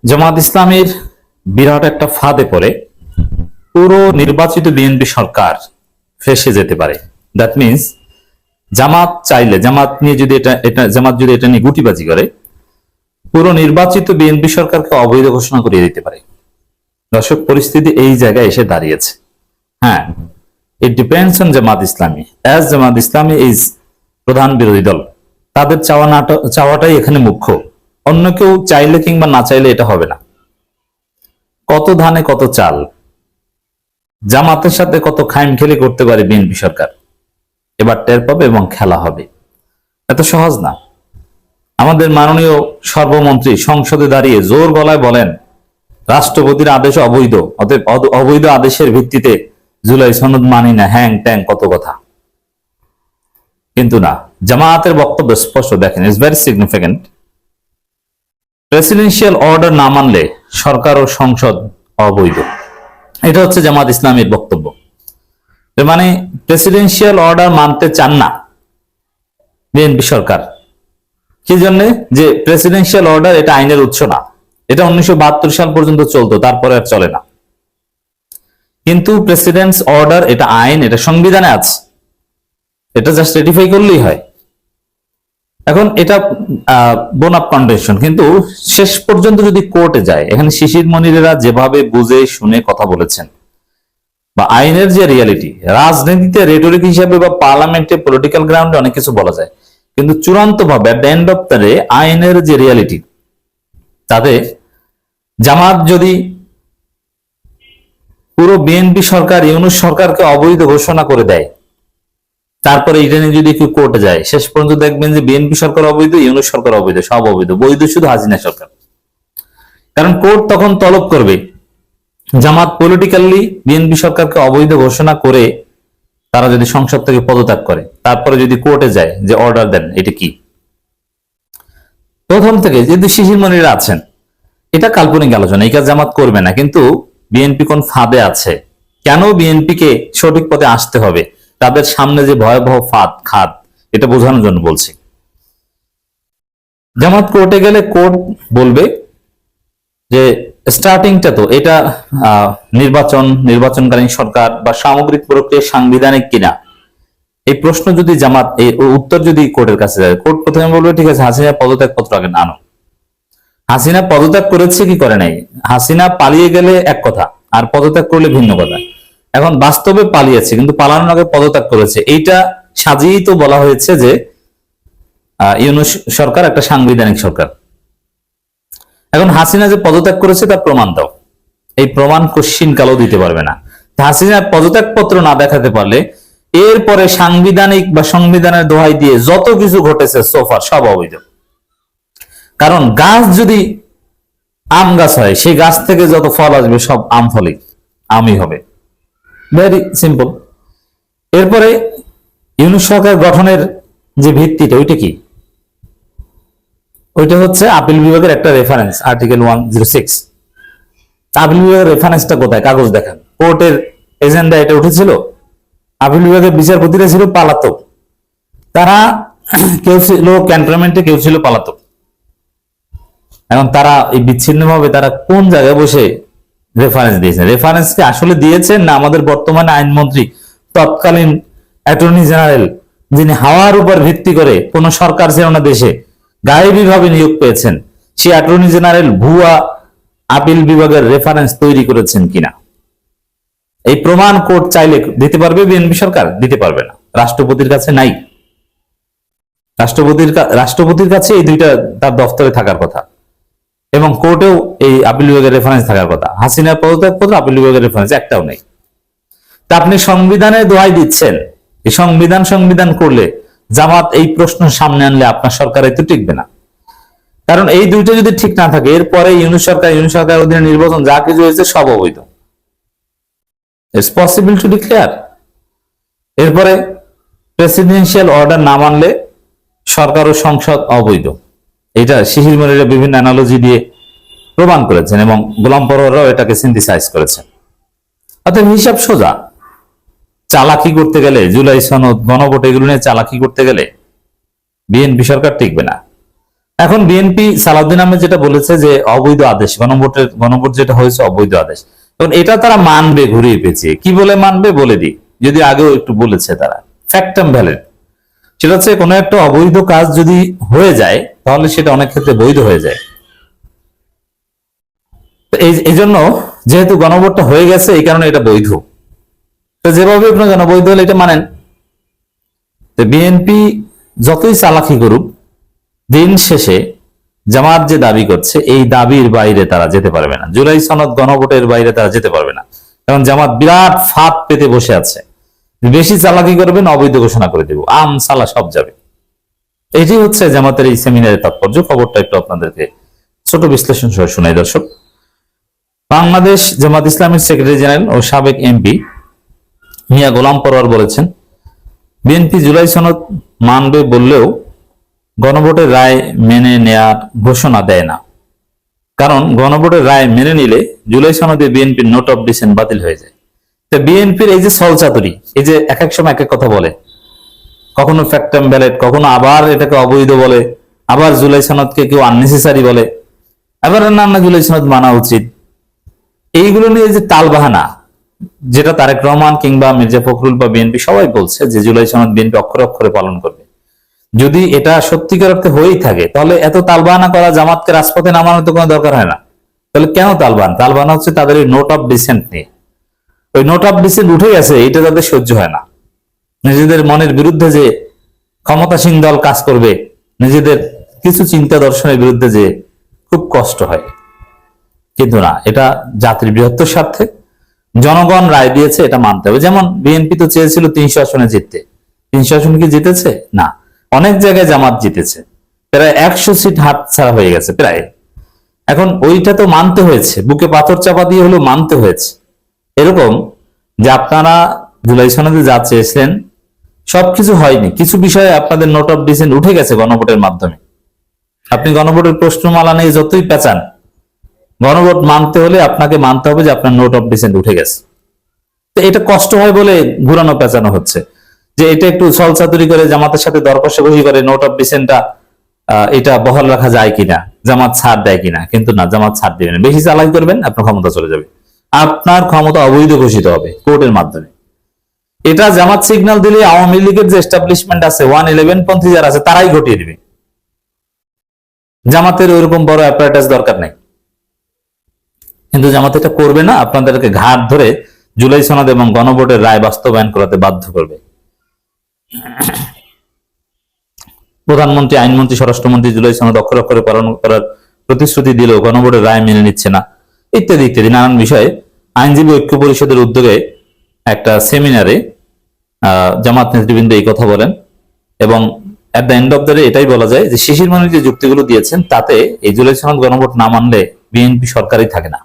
জামাত ইসলামের বিরাট একটা ফাঁদে পড়ে পুরো নির্বাচিত বিএনপি সরকার ফেঁসে যেতে পারে। দ্যাট মিনস জামাত চাইলে, জামাত নিয়ে যদি জামাত যদি এটা নিয়ে গুটিবাজি করে, পুরো নির্বাচিত বিএনপি সরকারকে অবৈধ ঘোষণা করিয়ে দিতে পারে। দর্শক, পরিস্থিতি এই জায়গায় এসে দাঁড়িয়েছে। হ্যাঁ, it depends on Jamaat Islami, as Jamaat Islami is প্রধান বিরোধী দল। তাদের চাওয়াটাই এখানে মুখ্য। অন্য কেউ চাইলে কিংবা না চাইলে এটা হবে না। কত ধানে কত চাল, জামাতের সাথে কত খাইম খেলে করতে পারে বিএনপি সরকার, এবার টের পাবে এবং খেলা হবে। এত সহজ না। আমাদের মাননীয় সর্বমন্ত্রী সংসদে দাঁড়িয়ে জোর গলায় বলেন রাষ্ট্রপতির আদেশ অবৈধ, অতএব অবৈধ আদেশের ভিত্তিতে জুলাই সনদ মানি না, হ্যাং ট্যাং কত কথা। কিন্তু না, জামায়াতের বক্তব্য স্পষ্ট, দেখেন, is very significant. Presidential order না মানলে সরকার ও সংসদ অবৈধ, এটা হচ্ছে জামাত ইসলামের বক্তব্য। মানে প্রেসিডেন্সিয়াল অর্ডার মানতে চান না বিএনপি সরকার। কি জন্য? যে প্রেসিডেন্সিয়াল অর্ডার এটা আইনের উৎস না, এটা 1972 সাল পর্যন্ত চলতো, তারপরে আর চলে না। কিন্তু প্রেসিডেন্টস অর্ডার এটা আইন, এটা সংবিধানে আছে, এটা জাস্ট রেটিফাই করলেই হয়। এখন এটা বোন আপ কনভেনশন, কিন্তু শেষ পর্যন্ত যদি কোর্টে যায়, এখানে শিশির মনিরেরা যেভাবে বুঝে শুনে কথা বলেছেন, বা আইনের যে রিয়ালিটি, রাজনীতিতে রেটরিক হিসাবে বা পার্লামেন্টে পলিটিক্যাল গ্রাউন্ডে অনেক কিছু বলা যায়, কিন্তু চূড়ান্ত ভাবে at the end of the day আইনের যে রিয়ালিটি, তাতে জামাত যদি পুরো বিএনপি সরকার, ইউনূস সরকারকে অবৈধ ঘোষণা করে দেয়, তারপরে এটা নিয়ে যদি কেউ কোর্টে যায়, শেষ পর্যন্ত দেখবেন যে বিএনপি সরকার অবৈধ, ইউনূস সরকার অবৈধ, সব অবৈধ, বৈধ শুধু হাসিনা সরকার। কারণ কোর্ট তখন তলব করবে জামাত পলিটিক্যালি বিএনপি সরকারকে অবৈধ ঘোষণা করে তারা যদি সংসদ থেকে পদত্যাগ করে, তারপরে যদি কোর্টে যায় যে অর্ডার দেন, এটা কি? প্রথম থেকে যেহেতু শিশির মনিরা আছেন, এটা কাল্পনিক আলোচনা, এই কাজ জামাত করবে না। কিন্তু বিএনপি কোন ফাঁদে আছে, কেন বিএনপিকে সঠিক পথে আসতে হবে, তাদের সামনে যে ভয়াবহ খাদ, এটা বোঝানোর জন্য বলছি। জামাত কোর্টে গেলে কোর্ট বলবে যে স্টার্টিংটা তো এটা নির্বাচনকালীন সরকার বা সামগ্রিক প্রক্রিয়া সাংবিধানিক কিনা, এই প্রশ্ন যদি জামাত, এই উত্তর যদি কোর্টের কাছে যায়, কোর্ট প্রথমে বলবে ঠিক আছে, হাসিনা পদত্যাগ পত্র আগে আনো। হাসিনা পদত্যাগ করেছে কি করে নাই, হাসিনা পালিয়ে গেলে এক কথা, আর পদত্যাগ করলে ভিন্ন কথা। এখন বাস্তবে পালিয়েছে, কিন্তু পালানোর আগে পদত্যাগ করেছে, এইটা সাজিয়েই তো বলা হয়েছে যে ইউনূস সরকার একটা সাংবিধানিক সরকার। এখন হাসিনা যে পদত্যাগ করেছে তার প্রমাণ দাও, এই প্রমাণ কোশ্চিন কালও দিতে পারবে না। হাসিনার পদত্যাগ পত্র না দেখাতে পারলে এরপরে সাংবিধানিক বা সংবিধানের দোহাই দিয়ে যত কিছু ঘটেছে সোফার সব অবৈধ। কারণ গাছ যদি আম গাছ হয়, সেই গাছ থেকে যত ফল আসবে সব আম ফলই, আমই হবে। Very simple. এরপরে ইউনূস সরকার গঠনের যে ভিত্তিটা, ওইটা কি? ওইটা হচ্ছে আপিল বিভাগের একটা রেফারেন্স, আর্টিকেল 106। আপিল বিভাগের রেফারেন্সটা কোথায়? কাগজ দেখান। কোর্টের এজেন্ডা এটা উঠেছিল। আপিল বিভাগের বিচারপতিরা ছিল পালাতক, তারা কেউ ছিল ক্যান্টনমেন্টে, কেউ ছিল পালাতক। এখন তারা এই বিচ্ছিন্নভাবে তারা কোন জায়গায় বসে রেফারেন্স দিয়েছেন? রেফারেন্সকে আসলে দিয়েছেন না আমাদের বর্তমানে আইনমন্ত্রী, তৎকালীন অ্যাটর্নি জেনারেল, যিনি হাওয়ার উপর ভিত্তি করে কোন সরকার ছিল না দেশে, গায়েবী ভাবে নিয়োগ পেয়েছেন, সেই অ্যাটর্নি জেনারেল ভুয়া আপিল বিভাগের রেফারেন্স তৈরি করেছেন কিনা, এই প্রমাণ কোর্ট চাইলে দিতে পারবে, বিএনপি সরকার দিতে পারবে না। রাষ্ট্রপতির কাছে নাই, রাষ্ট্রপতির কাছে এই দুইটা তার দফতরে থাকার কথা, এবং কোর্টেও এই আপিল বিভাগের রেফারেন্স থাকার কথা। হাসিনার পদত্যাগ পত্র, আপিল বিভাগের রেফারেন্স একটাও নেই। তা আপনি সংবিধানের দোহাই দিচ্ছেন, এই সংবিধান করলে জামাত এই প্রশ্ন সামনে আনলে আপনার সরকারে তো টিকবে না। কারণ এই দুইটা যদি ঠিক না থাকে, এরপরে ইউনূস সরকার অধীনে নির্বাচন যা কিছু হয়েছে সব অবৈধ। It's possible to declare. এরপরে প্রেসিডেন্সিয়াল অর্ডার না মানলে সরকার ও সংসদ অবৈধ, এটা শিশির মনিরা বিভিন্ন অ্যানালজি দিয়ে প্রমাণ করেছেন, এবং গোলাম পরোয়াররাও এটাকে সিনথেসাইজ করেছেন। অর্থাৎ হিসাব সোজা। চালাকি করতে গেলে, জুলাই সনদ, গণভোট, এগুলো নিয়ে চালাকি করতে গেলে বিএনপি সরকার টিকবে না। এখন বিএনপি সালাউদ্দিন আহমেদ যেটা বলেছে যে অবৈধ আদেশ, গণভোট যেটা হয়েছে অবৈধ আদেশ, এখন এটা তারা মানবে ঘুরিয়ে পেঁচিয়ে। কি বলে মানবে বলে দিই, যদি আগেও একটু বলেছে তারা, ফ্যাক্টাম ভ্যালিড। সেটা হচ্ছে কোনো একটা অবৈধ কাজ যদি হয়ে যায় তাহলে সেটা অনেক ক্ষেত্রে বৈধ হয়ে যায়। এই জন্য যেহেতু গণভোটটা হয়ে গেছে এই কারণে এটা বৈধ। তো যেভাবে আপনার বৈধ হলে এটা মানেন। বিএনপি যতই চালাকি করুক, দিন শেষে জামাত যে দাবি করছে এই দাবির বাইরে তারা যেতে পারবে না। জুলাই সনদ গণভোটের বাইরে তারা যেতে পারবে না, কারণ জামাত বিরাট ফাঁদ পেতে বসে আছে। বেশি চালাকি করবেন অবৈধ ঘোষণা করে দেব, আম সালা সব যাবে। এটি হচ্ছে জামাতের এই সেমিনারের তাৎপর্য। খবরটা একটু আপনাদেরকে ছোট বিশ্লেষণ সহ শোনাই দর্শক। বাংলাদেশ জামাত ইসলামের সেক্রেটারি জেনারেল ও সাবেক এমপি মিয়া গোলাম পরোয়ার বলেছেন, বিএনপি জুলাই সনদ মানবে বললেও গণভোটের রায় মেনে নেয়ার ঘোষণা দেয় না। কারণ গণভোটের রায় মেনে নিলে জুলাই সনদে বিএনপির নোট অফ ডিসেন্ট বাতিল হয়ে যায়। তো বিএনপির এই যে ছলচাতুরি, এই যে এক এক সময় এক এক কথা বলে, কখনো ফ্যাক্টাম ব্যালেট, কখনো আবার এটাকে অবৈধ বলে, আবার জুলাই সনদকে কেউ আননেসেসারি বলে, আবার না জুলাই সনদ মানা উচিত। এইগুলো নিয়ে যে তালবাহানা, যেটা তারেক রহমান কিংবা মির্জা ফখরুল বা বিএনপি সবাই বলছে যে জুলাই সনদ বিএনপি অক্ষরে অক্ষরে পালন করবে, যদি এটা সত্যিকার অর্থে হয়েই থাকে তাহলে এত তালবাহানা করা, জামাতকে রাজপথে নামানোর তো কোনো দরকার হয় না। তাহলে কেন তালবাহানা হচ্ছে তাদের ওই নোট অফ ডিসেন্ট নিয়ে। ওই নোট অফ ডিসেন্ট উঠে গেছে, এটা তাদের সহ্য হয় না। নিজেদের মনের বিরুদ্ধে যে ক্ষমতাসীন দল কাজ করবে, নিজেদের কিছু চিন্তা দর্শনের বিরুদ্ধে যে খুব কষ্ট হয়। কিন্তু না, এটা জাতির বৃহত্তর স্বার্থে জনগণ রায় দিয়েছে, এটা মানতে হবে। যেমন বিএনপি তো চেয়েছিল 300 আসনে জিততে, 300 আসনে কি জিতেছে? না, অনেক জায়গায় জামাত জিতেছে, প্রায় 100 সিট হাত ছাড়া হয়ে গেছে প্রায়। এখন ওইটা তো মানতে হয়েছে, বুকে পাথর চাপা দিয়ে হলেও মানতে হয়েছে। এরকম যে আপনারা জুলাই সনদে যা চেয়েছিলেন সবকিছু হয়নি, কিছু বিষয়ে আপনাদের নোট অফ ডিসেন্ট উঠে গেছে গণভোটের মাধ্যমে। আপনি গণভোটের প্রশ্নমালা নিয়ে যতই পেঁচান, গণভোট মানতে হলে আপনাকে মানতে হবে যে আপনার নোট অফ ডিসেন্ট উঠে গেছে। তো এটা কষ্ট হয় বলে ঘুরানো পেঁচানো হচ্ছে, যে এটা একটু ছলচাতুরি করে জামাতের সাথে দর কষাকষি করে নোট অফ ডিসেন্টটা এটা বহাল রাখা যায় কিনা, জামাত ছাড় দেয় কিনা। কিন্তু না, জামাত ছাড় দেবে না। বেশি চালাকি করবেন আপনার ক্ষমতা চলে যাবে, আপনার ক্ষমতা অবৈধ ঘোষিত হবে কোর্টের মাধ্যমে। এটা জামাত সিগন্যাল দিলে আওয়ামী লীগের যে এস্টাবলিশমেন্ট আছে, 111 পন্থী যারা আছে তারাই ঘটিয়ে দিবে। জামাতের ওইরকম বড় অ্যাপারেটাস দরকার নেই। কিন্তু জামাত এটা করবে না, আপনাদেরকে ঘাট ধরে জুলাই সনদ এবং গণভোটের রায় বাস্তবায়ন করাতে বাধ্য করবে। প্রধানমন্ত্রী, আইনমন্ত্রী, স্বরাষ্ট্রমন্ত্রী জুলাই সনদ অক্ষরে অক্ষরে পালন করার প্রতিশ্রুতি দিলেও গণভোটের রায় মেনে নিচ্ছে না, ইত্যাদি ইত্যাদি নানান বিষয়ে আইনজীবী ঐক্য পরিষদের উদ্যোগে একটা সেমিনারে জামাত নেতৃবৃন্দ এই কথা বলেন। এবং at the end of the day এটাই বলা যায় যে শিশির মনির যে যুক্তিগুলো দিয়েছেন তাতে এই জুলাই সনদ গণভোট না মানলে বিএনপি সরকারই থাকে না।